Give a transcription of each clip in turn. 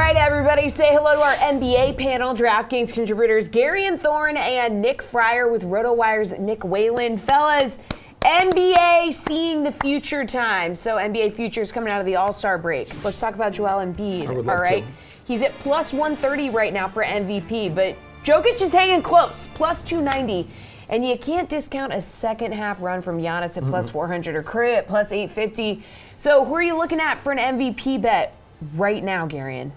right, everybody, say hello to our NBA panel, DraftKings contributors Garion Thorne and Nick Friar with RotoWire's Nick Whalen. Fellas, NBA seeing the future time. So NBA futures coming out of the All-Star break. Let's talk about Joel Embiid, all right? He's at plus 130 right now for MVP, but Jokic is hanging close, plus 290. And you can't discount a second half run from Giannis at plus 400 or Curry at plus 850. So who are you looking at for an MVP bet right now, Garion?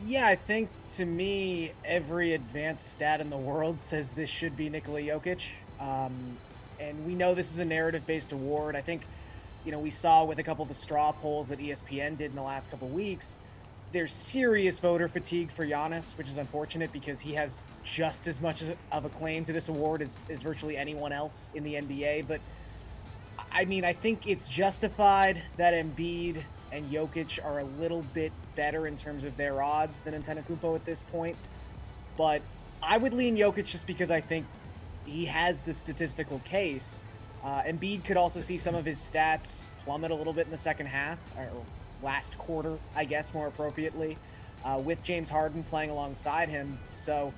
Yeah, I think to me, every advanced stat in the world says this should be Nikola Jokic. And we know this is a narrative-based award. I think, we saw with a couple of the straw polls that ESPN did in the last couple of weeks, there's serious voter fatigue for Giannis, which is unfortunate because he has just as much of a claim to this award as virtually anyone else in the NBA. But, I think it's justified that Embiid and Jokic are a little bit better in terms of their odds than Antetokounmpo at this point. But I would lean Jokic just because I think he has the statistical case. Embiid could also see some of his stats plummet a little bit in the second half, or last quarter, I guess, more appropriately, with James Harden playing alongside him. So,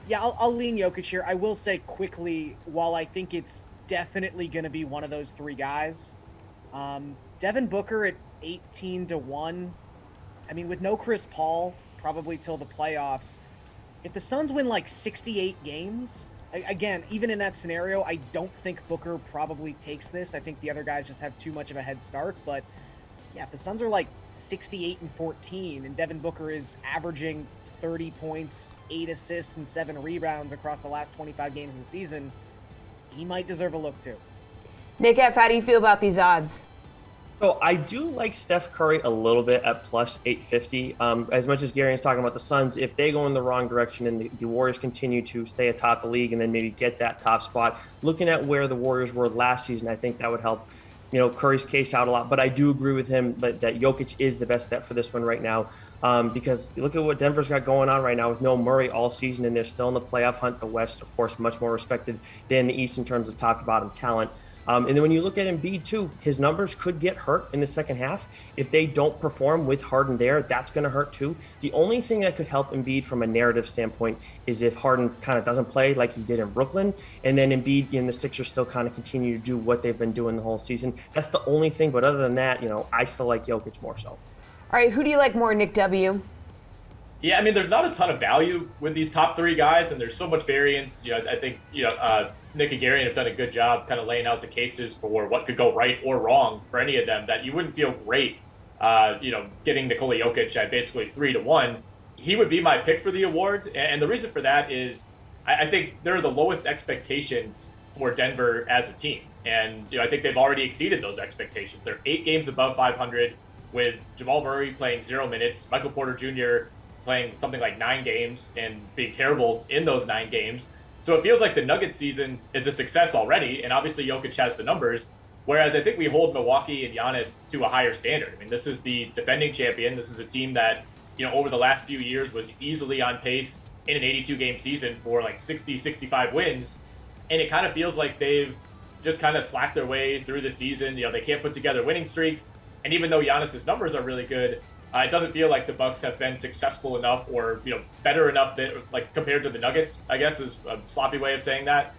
yeah, I'll lean Jokic here. I will say quickly, while I think it's definitely going to be one of those three guys, Devin Booker at 18-1. With no Chris Paul, probably till the playoffs, if the Suns win like 68 games, again, even in that scenario, I don't think Booker probably takes this. I think the other guys just have too much of a head start. But yeah, if the Suns are like 68-14 and Devin Booker is averaging 30 points, 8 assists, and 7 rebounds across the last 25 games of the season, he might deserve a look too. Nick F., how do you feel about these odds? So I do like Steph Curry a little bit at plus 850. As much as Garion's talking about the Suns, if they go in the wrong direction and the Warriors continue to stay atop the league and then maybe get that top spot, looking at where the Warriors were last season, I think that would help, Curry's case out a lot. But I do agree with him that Jokic is the best bet for this one right now, because look at what Denver's got going on right now with no Murray all season, and they're still in the playoff hunt. The West, of course, much more respected than the East in terms of top to bottom talent. And then when you look at Embiid too, his numbers could get hurt in the second half. If they don't perform with Harden there, that's going to hurt too. The only thing that could help Embiid from a narrative standpoint is if Harden kind of doesn't play like he did in Brooklyn, and then Embiid and the Sixers still kind of continue to do what they've been doing the whole season. That's the only thing. But other than that, I still like Jokic more so. All right, who do you like more, Nick W.? Yeah, there's not a ton of value with these top three guys, and there's so much variance. I think, Nick and Garion have done a good job kind of laying out the cases for what could go right or wrong for any of them, that you wouldn't feel great, getting Nikola Jokic at basically 3-1. He would be my pick for the award. And the reason for that is I think there are the lowest expectations for Denver as a team. And, I think they've already exceeded those expectations. They're 8 games above 500 with Jamal Murray playing 0 minutes, Michael Porter Jr. playing something like 9 games and being terrible in those 9 games. So it feels like the Nuggets season is a success already, and obviously Jokic has the numbers, whereas I think we hold Milwaukee and Giannis to a higher standard. This is the defending champion. This is a team that, over the last few years was easily on pace in an 82-game season for like 60, 65 wins, and it kind of feels like they've just kind of slacked their way through the season. They can't put together winning streaks, and even though Giannis's numbers are really good, it doesn't feel like the Bucks have been successful enough or better enough that, like, compared to the Nuggets, I guess is a sloppy way of saying that,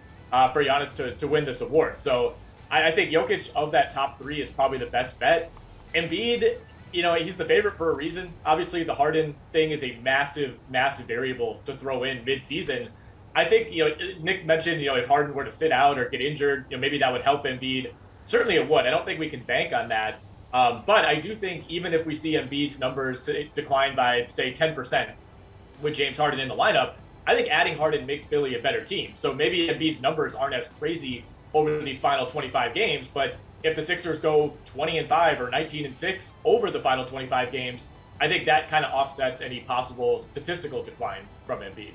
for Giannis to win this award. So I think Jokic of that top three is probably the best bet. Embiid, he's the favorite for a reason. Obviously, the Harden thing is a massive, massive variable to throw in mid-season. I think, Nick mentioned, if Harden were to sit out or get injured, maybe that would help Embiid. Certainly it would. I don't think we can bank on that. But I do think even if we see Embiid's numbers decline by, say, 10% with James Harden in the lineup, I think adding Harden makes Philly a better team. So maybe Embiid's numbers aren't as crazy over these final 25 games, but if the Sixers go 20-5 or 19-6 over the final 25 games, I think that kind of offsets any possible statistical decline from Embiid.